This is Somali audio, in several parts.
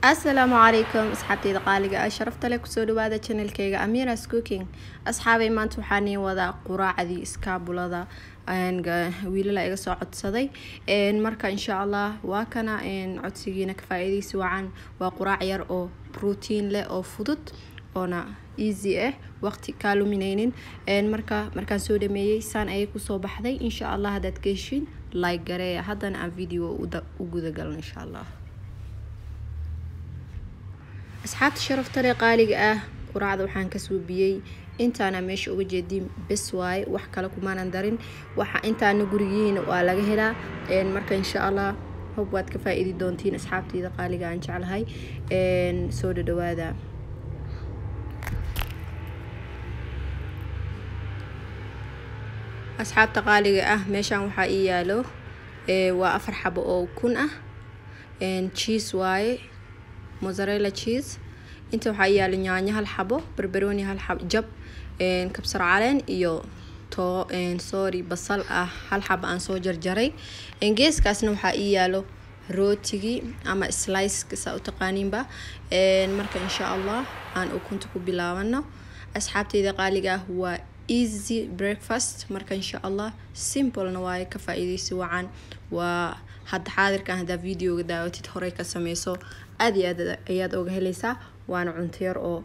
السلام عليكم أصحابتي دقالقة شرفت لك سودو هذا channel كيغا أميرا's cooking أصحابي ما انتو حاني وذا قراعة دي اسكابولا ذا ويلا لا إيغا سو عدسدي مركا إن شاء الله واكنا عدسيجينا كفايدي سوعان وقراع ير أو بروتين له أو فضط أنا easy وقتي كالو منينين مركا سودو ميي سان أيكو سو بحذي إن شاء الله هذا تكيشين لايك غريا هذا أنا فيديو وقوذا قال إن شاء الله أصحابتي شرفت لي قالق قراعة وحان كسوبيي انت انا مش uga jeedin bes way wax kale kuma nandarin waxa inta aan gurigiina waa laga helaa marka insha Allah hob waad ka faa'iidi doontiin asxaabtayda qaaliga aan jecelahay soo dhawaada asxaabta qaaliga meeshan waxa ii yaalo waa 4 xabo oo kun cheese way mozzarella cheese inta waxa yaalo yaanyo hal xabo barbarooni hal xabo jab kabsar caleen iyo sorry basal hal xabo aan soo jarjaray geeskaasna waxa yaalo rootigi ama slice ka u taqaaniinba marka insha Allah aan ukunta ku bilaabano asxaabtayda qaaliga waa easy breakfast marka insha Allah simple na way ka faa'iideysi wacan waa had xaadirkan hada video daawatid hore ka sameeyso aad ayaad oga helaysaa waana cunto yar oo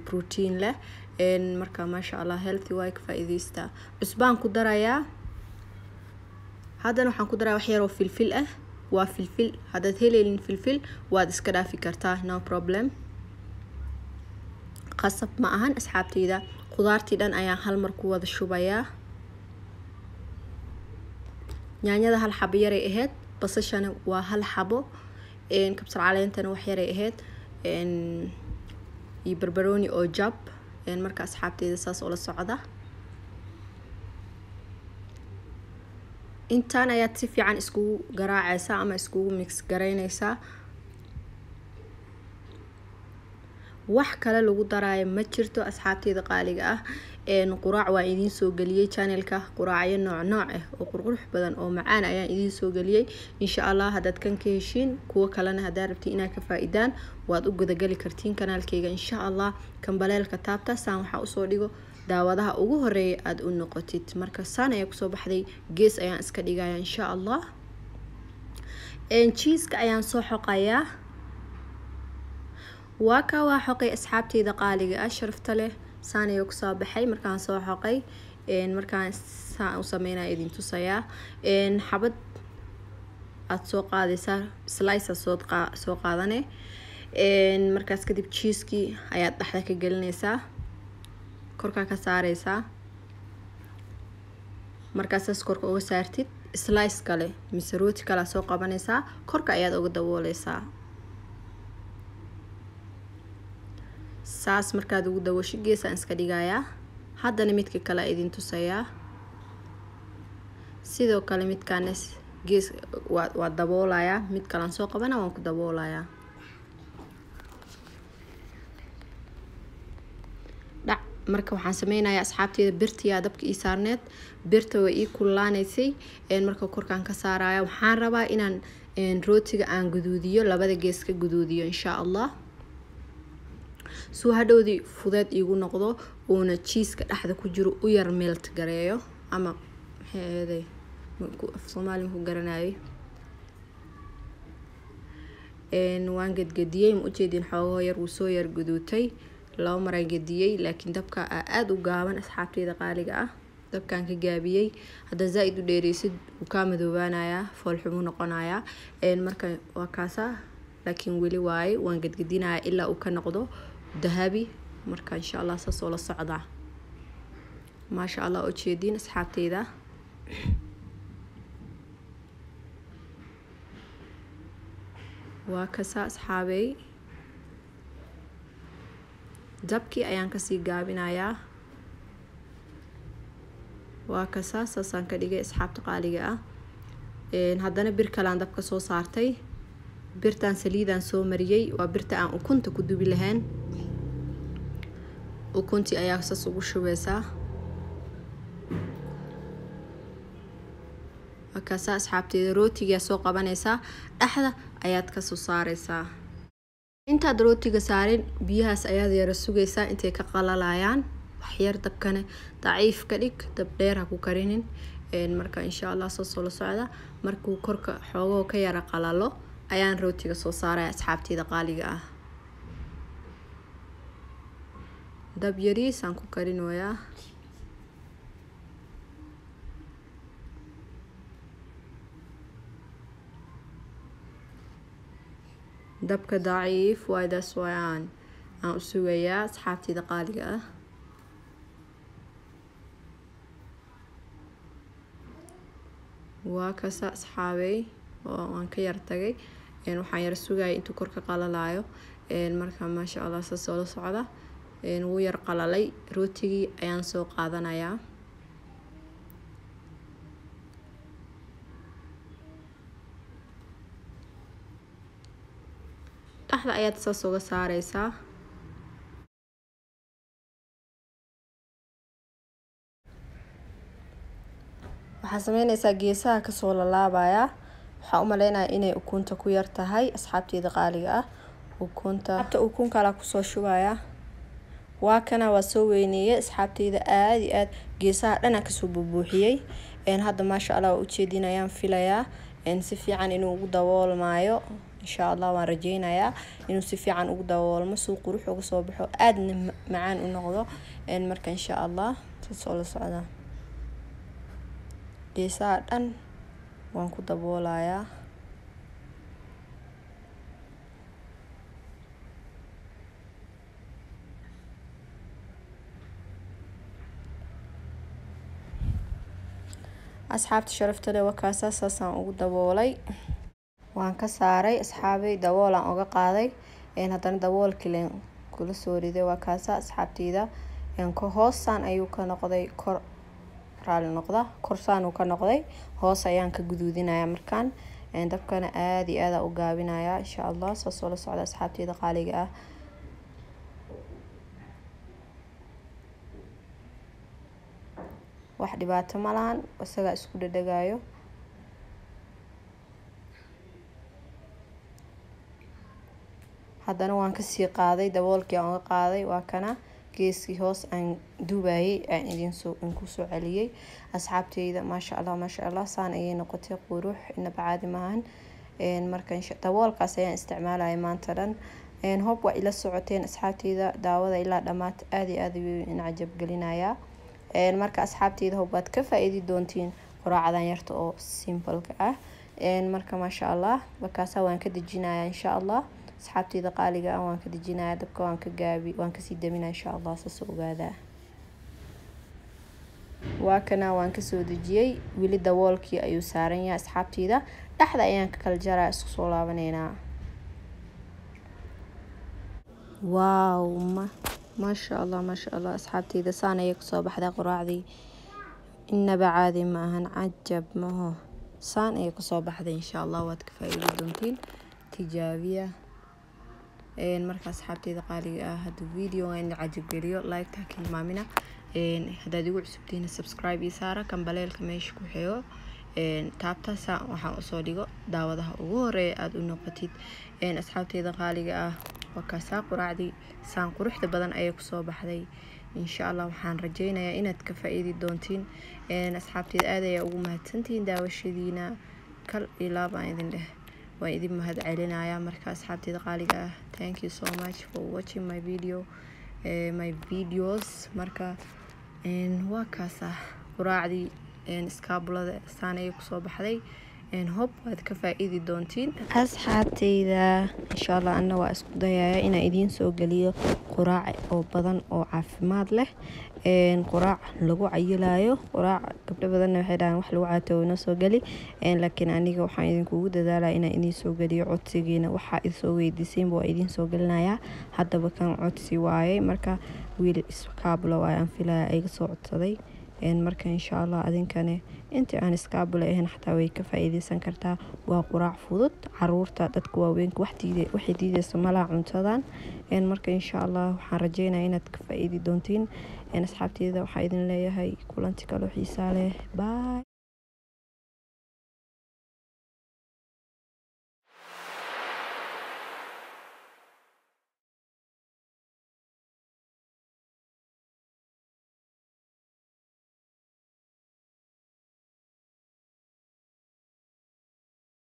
protein leh marka ma sha Allah healthy way ka faa'iideysta cusbaan ku darayaa hadana waxaan ku darayaa wax yar oo filfil waa filfil hadaad heleelin filfil waad iska dhaafi kartaa no problem qasab ma ahan asxaabtayda qudaartii dhan ayaan hal mar ku wada shubayaa yaanyada hal xabo yar ay ahayd basashana waa hal xabo kabsar caleentana wax yar ay ahayd iyo barbarooni oo jab marka asxaabtayda saas oo la socda intaan ayaad si fiican isku garaacaysaa ama isku mix gareynaysaa wax kale lagu daraayo ma jirto asxaabtayda qaaliga quraac waa idin soo galiyay channelka quraacyo nooc oo qurqurux badan oo macaan ayaan idin soo galiyay insha Allah hadaad kan ka heshiin kuwa kalena hadaad rabtiin inaad ka faa'iidaan waad u gudagali kartiin kanaalkayga insha Allah kan baleelka taabta saan waxa u soo dhigo daawadaha ugu horeeyay aad u noqotid marka saan ayaa ku soo baxday gees ayaan iska dhigayaa insha Allah cheese ka ayaan soo xoqayaa waa xoqay asxaabtayda qaaliga sharafta leh saan ayaa ku soo baxay markaan soo xoqay markaan saan u sameynaa idin tusayaa xabad aad soo qaadaysaa slice soo qaadane markaas kadib cheese-ki ayaad dhaxda ka gelinaysaa korka ka saaraysaa markaas korka uga saartid slice kale mise rooti kale soo qabanaysaa korka ayaad uga daboolaysaa saas markaad ugu dawoosho geesaan iska dhigayaa haddana midka kale idin tusayaa sidoo kale midkaan gees waa daboolayaa mid kale soo qabana waan ku daboolayaa marka waxaan sameynayaa asxaabtayda birtiya dabka ii saarneed birta way ii kululaanaysay marka korkaan ka saaraya waxaan rabaa inaan rootiga aan guduudiyo labada gees ka guduudiyo insha Allah soo hadhowdi fudeed iigu noqdo oona cheese-ka dhaxda ku jiro u yar melt gareeyo ama maxay Soomaali ku garanayay waan gadgadiyay ma u jeedin xoogo yar uu soo yar guduutay laba mar aan gadiyay laakiin dabka aad u gaaban asxaabtayda qaaliga dabkaan ka gaabiyay hada zaid u dheereysid uu ka madoobaanaya fool xumo noqonaya marka waa kaasa laakiin weli waay waan gadgadinaya ilaa uu ka noqdo dahabi marka insha Allah saas oo la socda ma sha Allah oo jeedin asxaabtayda waa kaasa asxaabay dabki ayaan ka sii gaabinayaa waa kaasa saasaan ka dhigay asxaabta qaaliga haddana bir kale aan dabka soo saartay birtaan saliidaan soo mariyay waa birta aan ukunta ku dubi lahayn ukunti ayaa saas ugu shubeysaa kaasa asxaabtayda rootiga soo qabanaysaa dhaxda ayaad ka soo saaraysaa intaad rootiga saarin biyahaas ayaad yara sugaysaa intay ka qalalayaan wax yar dabkana daciif ka dhig dab dheer ha ku karinin marka insha Allah soo la socda markuu korka xoogo ka yara qalalo ayaan rootiga soo saaray asxaabtayda qaaliga ah dab yariis aan ku karinoyaa dabka daciif waydaas wayaan aan u sugayaa asxaabtayda qaaliga ah waa kasa asxaabay oo aan ka yar tagay waxaan yar sugayay intuu korka qalalayo marka ma sha Allah soo la socda wuu yar qalalay rootigii ayaan soo qaadanayaa dhaxda ayaad saas uga saaraysaa waxaa sameynaysaa geesaha ka soo lalaabaya waxa u maleynaa inay ukunta ku yar tahay asxaabtayda qaaliga ah ukun kala ku soo shubaya waa kana waa soo weyneeyay asxaabtayda aad iyo aad geesaha dhan ka soo buuxiyay hadda ma sha Allah u jeedinayaan filayaa si fiican inuu ugu daboolmaayo insha Allah waan rajeynayaa inuu si fiican ugu daboolmo soo qurux uga soo baxo aadna macaan u noqdo marka insha Allah soo la socda geesaha dhan waan ku daboolayaa asxaabta sharafta leh wakaasa saasaan ugu daboolay waan ka saaray asxaabay daboolaan uga qaaday haddana daboolkii kula soo riday wakaasa asxaabtayda ka hoosaan ayuu ka noqday kor raali noqda korsaan uu ka noqday hoos ayaan ka guduudinayaa markaan dabkana aad iyo aad u gaabinayaa insha Allah soo la socda asxaabtayda qaaliga ah wax dhibaato ma lahan isaga isku dhadhagaayo haddana waan ka sii qaaday daboolkii aan uga qaaday waa kana geeskii hoos aan duubayay aan idin ku soo celiyay asxaabtayda ma sha Allah saan ayay noqotay qurux inaba caadi maahan marka daboolkaas ayaan isticmaalay maanta dhan hob waa ila socoteen asxaabtayda daawada ilaa dhamaad aad iyo aad in cajab gelinaya marka asxaabtayda hob waad ka faa'iidi doontiin quraacdan yarta oo simple ka ah marka ma sha Allah wakaasa waan ka dejinayaa insha Allah asxaabtayda qaaliga ah waan ka dejinayaa dabka waan ka sii daminaa insha Allah soo ogaada waa kana waan ka soo dejiyay wili daboolkii ayuu saaran yahay asxaabtayda dhaxda ayaan ka kala jaraa isku soo laabaneynaa waaw ما شاء الله أصحابتي سان ayay kusoo baxday quraacdii inaba caadi ma ahan cajab ma ho saan ayay kusoo baxday insha Allah waad ka faa'iidi doontiin tijaabiya marka asxaabtayda qaaliga ah hada video aan cajab geliyo like ta kilmaamina hadaad igu cusubtiin subscribe iyo saara kambaleelka meesha ku xigo taabta waxaan usoo dhigo daawadaha ugu horeeya aad u noqotid asxaabtayda qaaliga ah wakaasa quraacdii saan quruxda badan ayay kusoo baxday insha Allah waxaan rajeynayaa inaad ka faa'iidi doontiin asxaabtayda aad ayay ugu mahadsantihiin daawashadiina kal ilaa baan idin dheh waan idin mahad celinayaa marka asxaabtayda qaaliga ah thank you so much for watching my videos marka waa kaasa quraacdii iskaabulada saan ayay kusoo baxday hob waad ka faa'iidi doontiin asxaabtayda insha Allah anna waa isku dayayaa inaan idiin soo geliyo quraac oo badan oo caafimaad leh quraac lagu cayilayo quraac gabdho badan waxay dhahaan wax lagu caatoono soo gali laakiin aniga waxaan idinkugu dadaalaa inaan idiin soo geliyo codsigiina waxa ay soo weydiiseen waa idiin soo gelinayaa haddaba kan codsi waaye marka wiil iskaabulo waan filayaa ay soo codsaday marka insha Allah adinkane intii aan iskaabule ahayn xataa way ka faa'iideysan kartaa waa quraac fudud caruurta dadka waaweyn waxay diidayso malaha cuntadan marka insha Allah waxaan rajeynayaa inaad ka faa'iidi doontiin asxaabtayda waxaan idin leeyahay kulanti kale xiiso leh bye